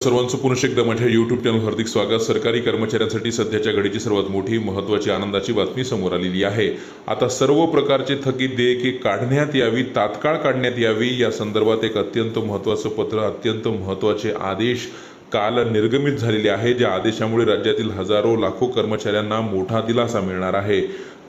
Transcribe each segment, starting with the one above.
सर्वांचं पुन्हा एकदा माझ्या यूट्यूब चॅनल हार्दिक स्वागत। सरकारी कर्मचाऱ्यांसाठी सध्याच्या घडीची सर्वात मोठी महत्त्वाची आनंदाची बातमी समोर आलेली आहे। आता सर्व प्रकारचे थकीत देयके काढण्यात यावी, तात्काळ काढण्यात यावी या संदर्भात एक अत्यंत महत्त्वाचं पत्र, अत्यंत महत्त्वाचे आदेश काल निर्गमित झालेले आहे। ज्या आदेशामुळे राज्यातील हजारो लाखो कर्मचाऱ्यांना मोठा दिलासा मिळणार आहे।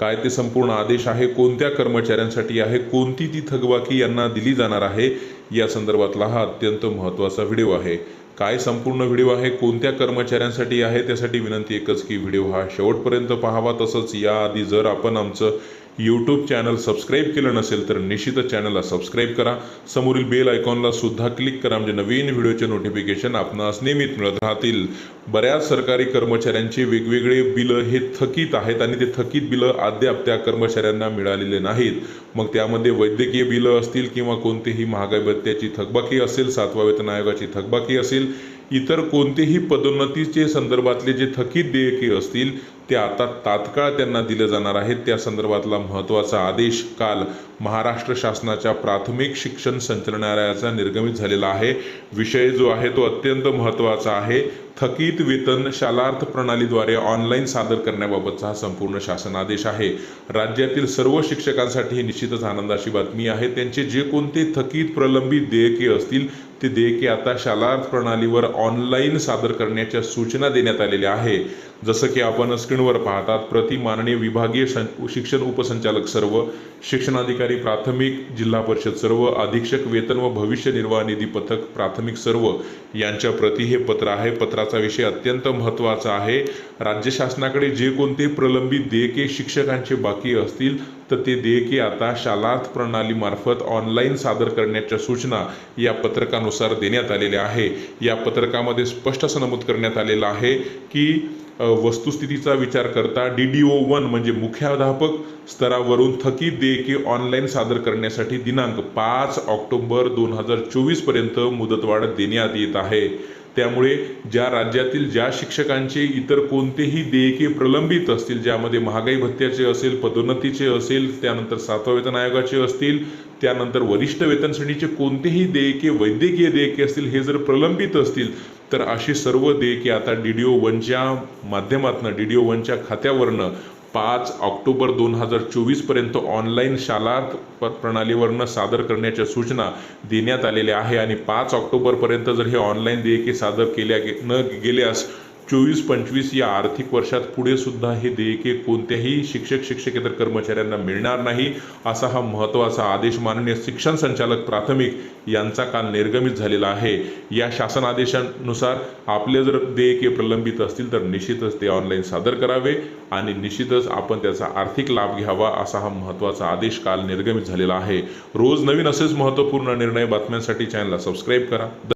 काय ते संपूर्ण आदेश आहे, कोणत्या कर्मचाऱ्यांसाठी आहे, कोणती ती थकबाकी यांना दिली जाणार आहे, या संदर्भातला हा अत्यंत महत्त्वाचा व्हिडिओ आहे। काय संपूर्ण व्हिडिओ आहे, कोणत्या कर्मचाऱ्यांसाठी आहे, त्यासाठी विनंती एकच की व्हिडिओ हा शेवटपर्यंत पाहावा। तसंच याआधी जर आपण आमचं यूट्यूब चॅनल सबस्क्राईब केलं नसेल तर निश्चितच चॅनलला सबस्क्राईब करा, समोरील बेल आयकॉनला सुद्धा क्लिक करा, म्हणजे नवीन व्हिडिओचे नोटिफिकेशन आपणास नियमित मिळत राहतील। बऱ्याच सरकारी कर्मचाऱ्यांचे वेगवेगळे बिलं हे थकीत आहेत आणि ते थकीत बिलं अद्याप त्या कर्मचाऱ्यांना मिळालेले नाहीत। मग त्यामध्ये वैद्यकीय बिलं असतील किंवा कोणतेही महागाई भत्त्याची थकबाकी असेल, 7व्या वेतन आयोगाची थकबाकी असेल, इतर कोणतेही पदोन्नतीचे संदर्भातले जे थकीत देयके असतील ते आता तात्काळ त्यांना दिले जाणार आहेत। त्या संदर्भातला महत्त्वाचा आदेश काल महाराष्ट्र शासनाच्या प्राथमिक शिक्षण संचालनालयाचा निर्गमित झालेला आहे। विषय जो आहे तो अत्यंत महत्त्वाचा आहे। थकीत वेतन शालार्थ प्रणालीद्वारे ऑनलाईन सादर करण्याबाबतचा हा संपूर्ण शासन आदेश आहे। राज्यातील सर्व शिक्षकांसाठी ही निश्चितच आनंदाची बातमी आहे। त्यांचे जे कोणते थकीत प्रलंबित देयके असतील ते देयके आता शालार्थ प्रणालीवर ऑनलाईन सादर करण्याच्या सूचना देण्यात आलेल्या आहे। जसं की आपण स्क्रीनवर पाहतात, प्रति माननीय विभागीय शिक्षण उपसंचालक सर्व, शिक्षणाधिकारी प्राथमिक जिल्हा परिषद सर्व, अधीक्षक वेतन व भविष्य निर्वाह निधी पथक प्राथमिक सर्व यांच्या प्रति हे पत्र आहे। पत्राचा विषय अत्यंत महत्त्वाचा आहे। राज्य शासनाकडे जे कोणते प्रलंबित देयके शिक्षकांचे बाकी असतील तर ते देयके आता शालार्थ प्रणालीमार्फत ऑनलाईन सादर करण्याच्या सूचना या पत्रकानुसार देण्यात आलेल्या आहे। या पत्रकामध्ये स्पष्ट असं नमूद करण्यात आलेलं आहे की वस्तुस्थितीचा विचार करता DDO1 म्हणजे मुख्याध्यापक स्तरावरून थकीत देयके ऑनलाईन सादर करण्यासाठी दिनांक 5 ऑक्टोबर 2024 पर्यंत मुदतवाढ देण्यात येत आहे। त्यामुळे ज्या राज्यातील ज्या शिक्षकांचे इतर कोणतेही देयके प्रलंबित असतील, ज्यामध्ये महागाई भत्त्याचे असेल, पदोन्नतीचे असेल, त्यानंतर 7व्या वेतन आयोगाचे असतील, त्यानंतर वरिष्ठ वेतन श्रेणीचे कोणतेही देयके, वैद्यकीय देयके असतील, हे जर प्रलंबित असतील तर अशी सर्व देयके आता DDO1च्या माध्यमातून, DDO1च्या खात्यावरनं 5 ऑक्टोबर 2024 पर्यंत ऑनलाईन शालार्थ प्रणालीवरनं सादर करण्याच्या सूचना देण्यात आलेल्या आहे। आणि 5 ऑक्टोबरपर्यंत जर हे ऑनलाईन देयके सादर न गेल्यास 24-25 या आर्थिक वर्षात पुढे सुद्धा हे देयके कोणत्याही शिक्षकेतर कर्मचाऱ्यांना मिळणार नाही, असा हा महत्त्वाचा आदेश माननीय शिक्षण संचालक प्राथमिक यांचा काल निर्गमित झालेला आहे। या शासन आदेशानुसार आपले जर देयके प्रलंबित असतील तर निश्चितच ते ऑनलाईन सादर करावे आणि निश्चितच आपण त्याचा आर्थिक लाभ घ्यावा, असा हा महत्त्वाचा आदेश काल निर्गमित झालेला आहे। रोज नवीन असेच महत्त्वपूर्ण निर्णय बातम्यांसाठी चॅनलला सबस्क्राईब करा।